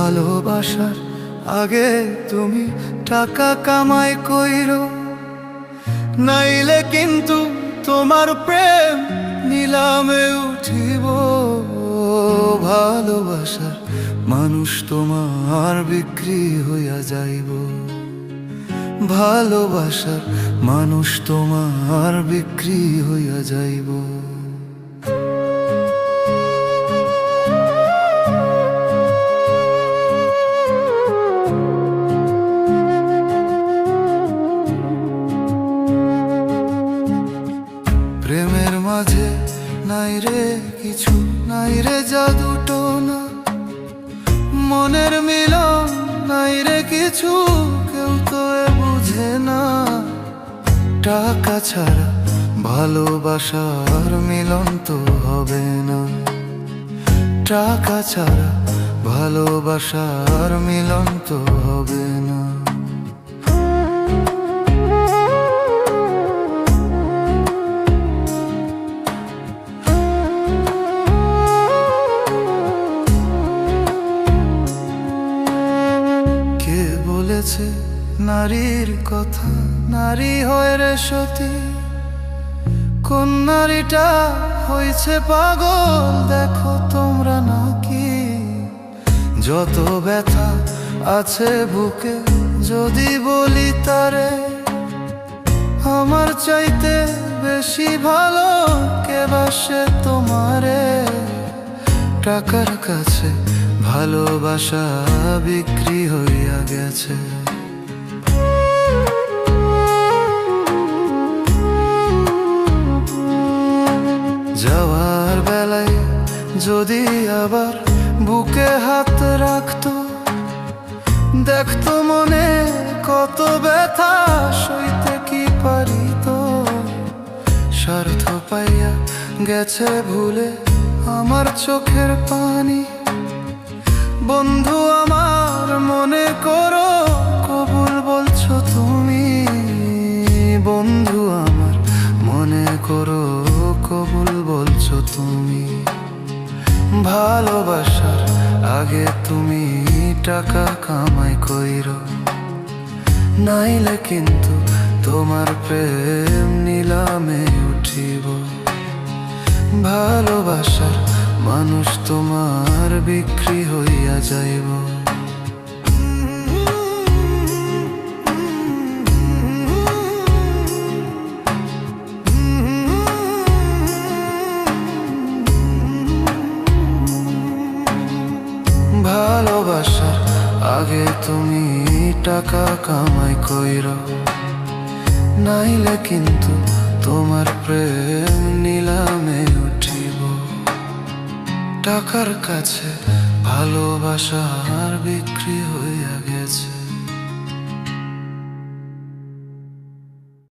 ভালোবাসার আগে তুমি টাকা কামাই কইরো, নাইলে কিন্তু তোমার প্রেম নিলামে উঠিব। ভালোবাসার মানুষ তোমার বিক্রি হইয়া যাইব। ভালোবাসার মানুষ তোমার বিক্রি হইয়া যাইব। প্রেমের মাঝে নাই রে কিছু, নাই রে জাদু টোনা, মনের মিলন নাই রে কিছু, কেউ তো বুঝে না। টাকা ছাড়া ভালোবাসার মিলন তো হবে না। টাকা ছাড়া ভালোবাসার মিলন তো হবে না। বলেছে নারীর কথা নারী হয় রে সতী, কোন নারীটা হয়েছে পাগল দেখো তোমরা নাকি। যত ব্যথা আছে বুকে যদি বলি তারে, আমার চাইতে বেশি ভালো কে বাসে তোমারে। টাকার কাছে ভালোবাসা বিক্রি হইয়া গেছে। যাওয়ার বেলায় যদি আবার বুকে হাত রাখতো, দেখতো মনে কত ব্যথা সইতে কি পারিত। স্বার্থ পাইয়া গেছে ভুলে আমার চোখের পানি। বন্ধু আমার মনে করো কবুল বলছো তুমি। বন্ধু আমার মনে করো কবুল বলছো তুমি। ভালোবাসার আগে তুমি টাকা কামাই কইরো, নাইলে কিন্তু তোমার প্রেম নিলামে উঠিব। ভালোবাসার মানুষ তোমার বিক্রি হইয়া যাইব। ভালোবাসার আগে তুমি টাকা কামাই কইরো, নাইলে কিন্তু তোমার প্রেম নিলামে উঠিব। টাকার কাছে ভালোবাসার বিক্রি হইয়া গেছে।